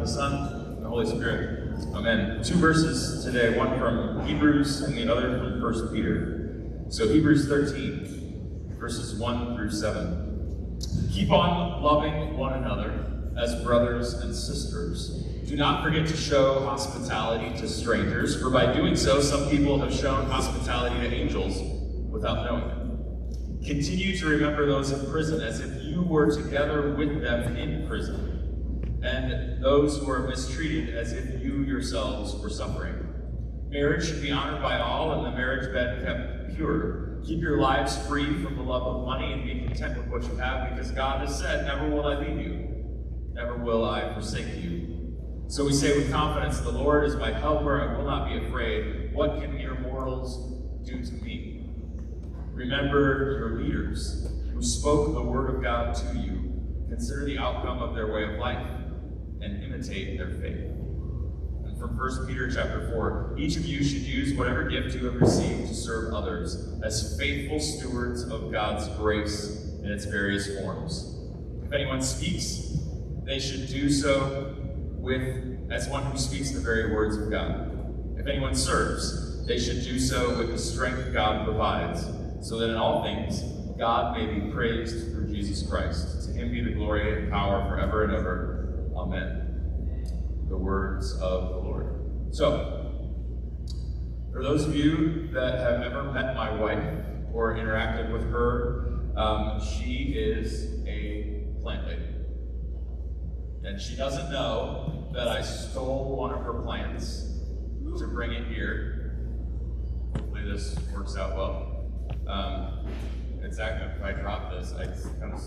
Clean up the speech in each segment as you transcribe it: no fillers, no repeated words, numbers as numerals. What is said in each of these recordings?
the Son, and the Holy Spirit. Amen. Two verses today, one from Hebrews and the other from 1 Peter. So Hebrews 13, verses 1 through 7. Keep on loving one another as brothers and sisters. Do not forget to show hospitality to strangers, for by doing so, some people have shown hospitality to angels without knowing it. Continue to remember those in prison as if you were together with them in prison, and those who are mistreated as if you yourselves were suffering. Marriage should be honored by all, and the marriage bed kept pure. Keep your lives free from the love of money and be content with what you have, because God has said, never will I leave you, never will I forsake you. So we say with confidence, the Lord is my helper, I will not be afraid. What can mere mortals do to me? Remember your leaders who spoke the word of God to you. Consider the outcome of their way of life and imitate their faith. And from 1 Peter chapter 4, each of you should use whatever gift you have received to serve others as faithful stewards of God's grace in its various forms. If anyone speaks, they should do so as one who speaks the very words of God. If anyone serves, they should do so with the strength God provides, so that in all things God may be praised through Jesus Christ. To him be the glory and power forever and ever. Amen. The words of the Lord. So, for those of you that have ever met my wife or interacted with her, she is a plant lady. And she doesn't know that I stole one of her plants to bring it here. Hopefully this works out well. It's actually, if I drop this, it's kind of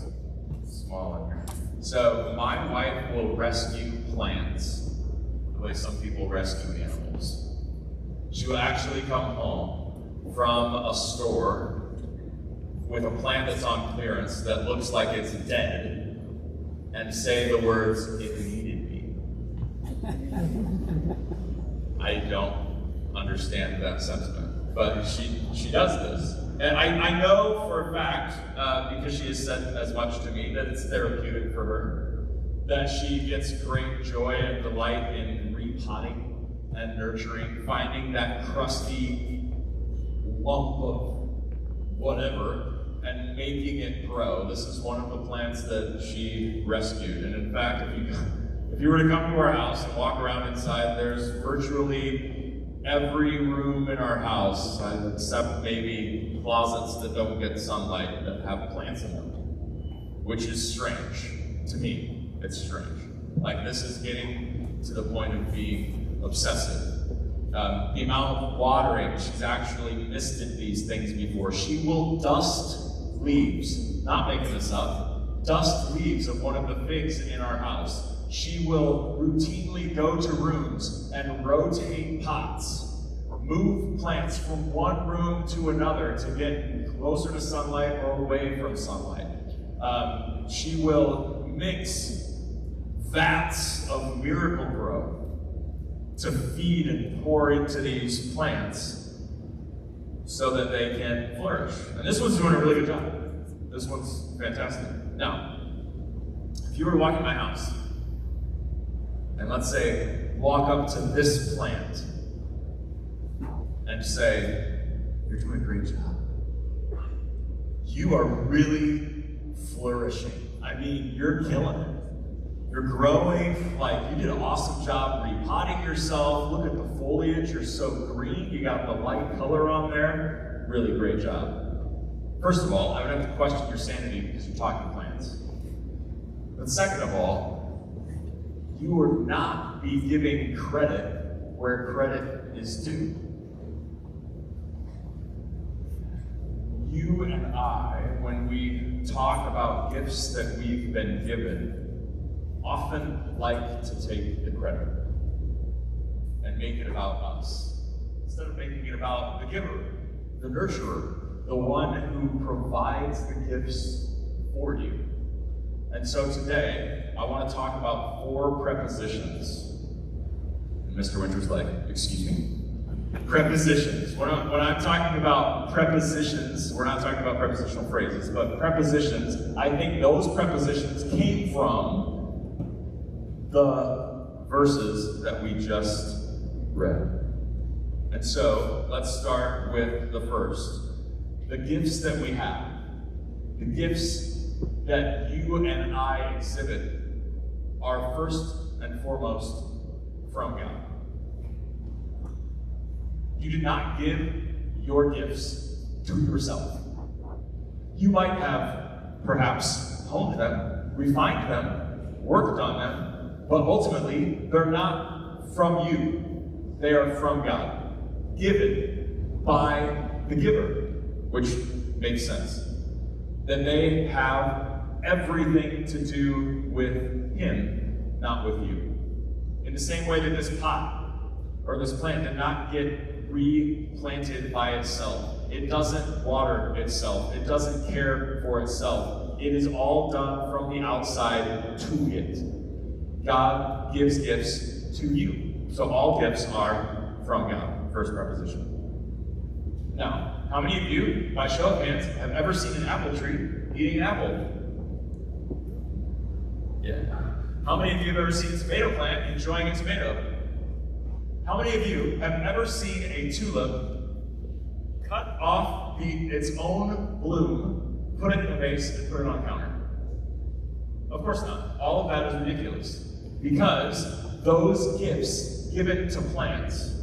small in here. So my wife will rescue plants the way some people rescue animals. She will actually come home from a store with a plant that's on clearance that looks like it's dead and say the words, "It needed me." I don't understand that sentiment, but she does this. And I know for a fact, because she has said as much to me, that it's therapeutic for her, that she gets great joy and delight in repotting and nurturing, finding that crusty lump of whatever, and making it grow. This is one of the plants that she rescued. And in fact, if you were to come to our house and walk around inside, there's virtually every room in our house, except maybe closets that don't get sunlight, that have plants in them, which is strange. To me, it's strange. Like, this is getting to the point of being obsessive. The amount of watering, she's actually misted these things before. She will dust leaves, not making this up, dust leaves of one of the figs in our house. She will routinely go to rooms and rotate pots, move plants from one room to another to get closer to sunlight or away from sunlight. She will mix vats of Miracle-Gro to feed and pour into these plants so that they can flourish. And this one's doing a really good job. This one's fantastic. Now, if you were to walk in my house, and let's say, walk up to this plant, and say, "You're doing a great job. You are really flourishing. I mean, you're killing it. You're growing, like, you did an awesome job repotting yourself. Look at the foliage, you're so green. You got the light color on there. Really great job." First of all, I would have to question your sanity because you're talking plants. But second of all, you would not be giving credit where credit is due. You and I, when we talk about gifts that we've been given, often like to take the credit and make it about us, instead of making it about the giver, the nurturer, the one who provides the gifts for you. And so today, I want to talk about 4 prepositions. And Mr. Winter's like, "Excuse me?" Prepositions. When I'm talking about prepositions, we're not talking about prepositional phrases, but prepositions, I think those prepositions came from the verses that we just read. And so, let's start with the first. The gifts that we have. The gifts that you and I exhibit are first and foremost from God. You did not give your gifts to yourself. You might have perhaps honed them, refined them, worked on them, but ultimately they're not from you. They are from God, given by the giver, which makes sense. Then they have everything to do with Him, not with you. In the same way that this pot or this plant did not get replanted by itself. It doesn't water itself. It doesn't care for itself. It is all done from the outside to it. God gives gifts to you. So all gifts are from God. First preposition. Now, how many of you, by show of hands, have ever seen an apple tree eating an apple? Yeah. How many of you have ever seen a tomato plant enjoying a tomato? How many of you have ever seen a tulip cut off its own bloom, put it in a vase, and put it on a counter? Of course not. All of that is ridiculous. Because those gifts given to plants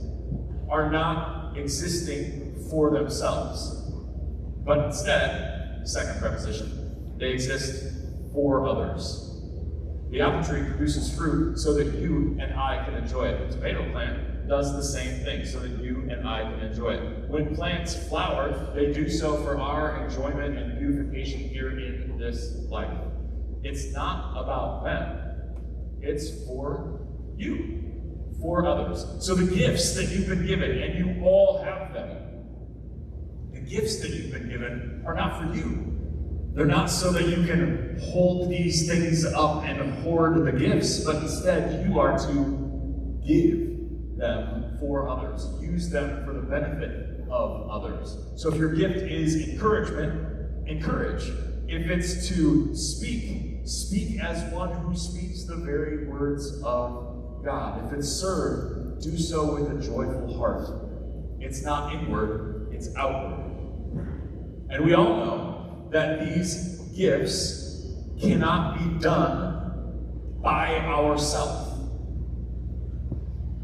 are not existing for themselves, but instead, second preposition, they exist for others. The apple tree produces fruit so that you and I can enjoy it. The tomato plant does the same thing so that you and I can enjoy it. When plants flower, they do so for our enjoyment and beautification here in this life. It's not about them. It's for you, for others. So the gifts that you've been given, and you all have them, the gifts that you've been given are not for you. They're not so that you can hold these things up and hoard the gifts, but instead you are to give them for others. Use them for the benefit of others. So if your gift is encouragement, encourage. If it's to speak, speak as one who speaks the very words of God. If it's serve, do so with a joyful heart. It's not inward, it's outward. And we all know that these gifts cannot be done by ourselves.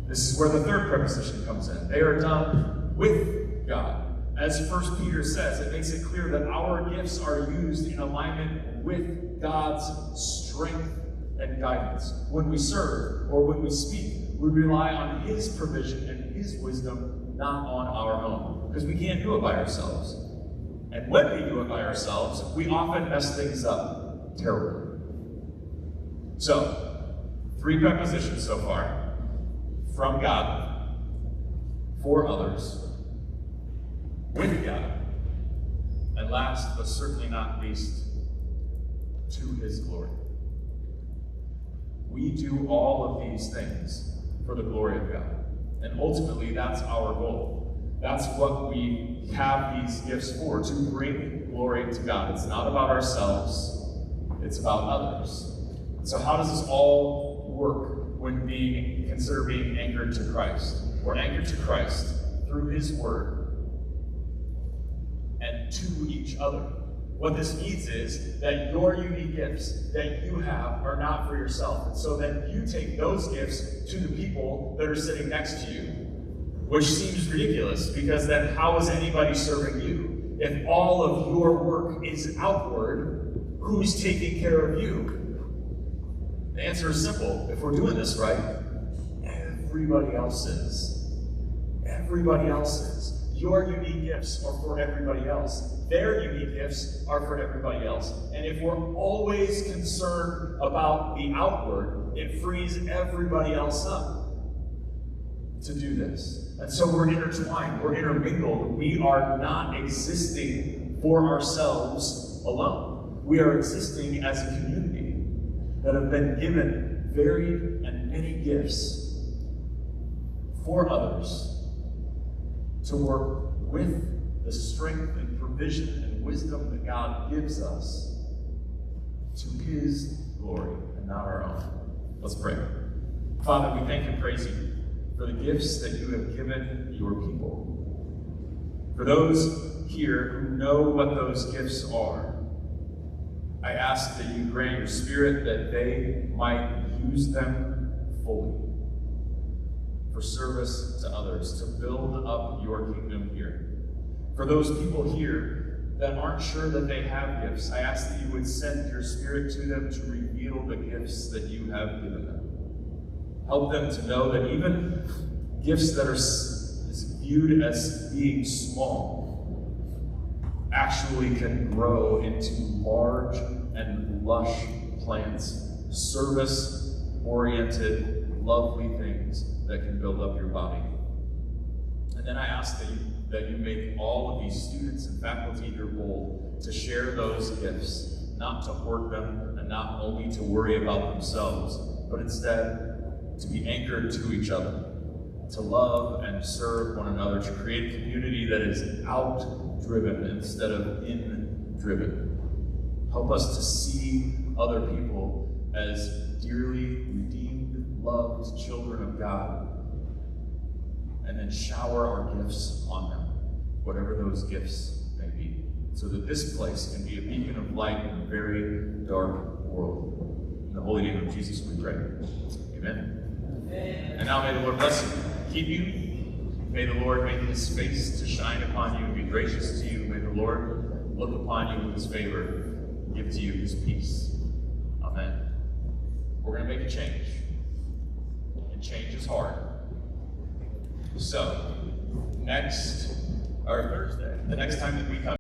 This is where the third preposition comes in. They are done with God. As 1 Peter says, it makes it clear that our gifts are used in alignment with God's strength and guidance. When we serve or when we speak, we rely on His provision and His wisdom, not on our own. Because we can't do it by ourselves. And when we do it by ourselves, we often mess things up terribly. So, 3 prepositions so far. From God, for others, with God, and last but certainly not least, to His glory. We do all of these things for the glory of God. And ultimately, that's our goal. That's what we have these gifts for, to bring glory to God. It's not about ourselves, it's about others. So how does this all work when consider being anchored to Christ? We're anchored to Christ through His Word and to each other. What this means is that your unique gifts that you have are not for yourself. And so then you take those gifts to the people that are sitting next to you, which seems ridiculous, because then how is anybody serving you? If all of your work is outward, who's taking care of you? The answer is simple. If we're doing this right, everybody else is. Everybody else is. Your unique gifts are for everybody else. Their unique gifts are for everybody else. And if we're always concerned about the outward, it frees everybody else up to do this. And so we're intertwined, we're intermingled. We are not existing for ourselves alone. We are existing as a community that have been given varied and many gifts for others to work with the strength and provision and wisdom that God gives us to His glory and not our own. Let's pray. Father, we thank and praise you for the gifts that you have given your people. For those here who know what those gifts are, I ask that you grant your Spirit that they might use them fully for service to others, to build up your kingdom here. For those people here that aren't sure that they have gifts, I ask that you would send your Spirit to them to reveal the gifts that you have given them. Help them to know that even gifts that are viewed as being small actually can grow into large and lush plants, service-oriented, lovely things that can build up your body. And then I ask that you make all of these students and faculty here bold to share those gifts, not to hoard them and not only to worry about themselves, but instead to be anchored to each other, to love and serve one another, to create a community that is out-driven instead of in-driven. Help us to see other people as dearly redeemed, loved children of God, and then shower our gifts on them, whatever those gifts may be, so that this place can be a beacon of light in a very dark world. In the holy name of Jesus we pray. Amen. And now may the Lord bless you, keep you. May the Lord make his face to shine upon you and be gracious to you. May the Lord look upon you with his favor and give to you his peace. Amen. We're going to make a change. And change is hard. So, Thursday, the next time that we come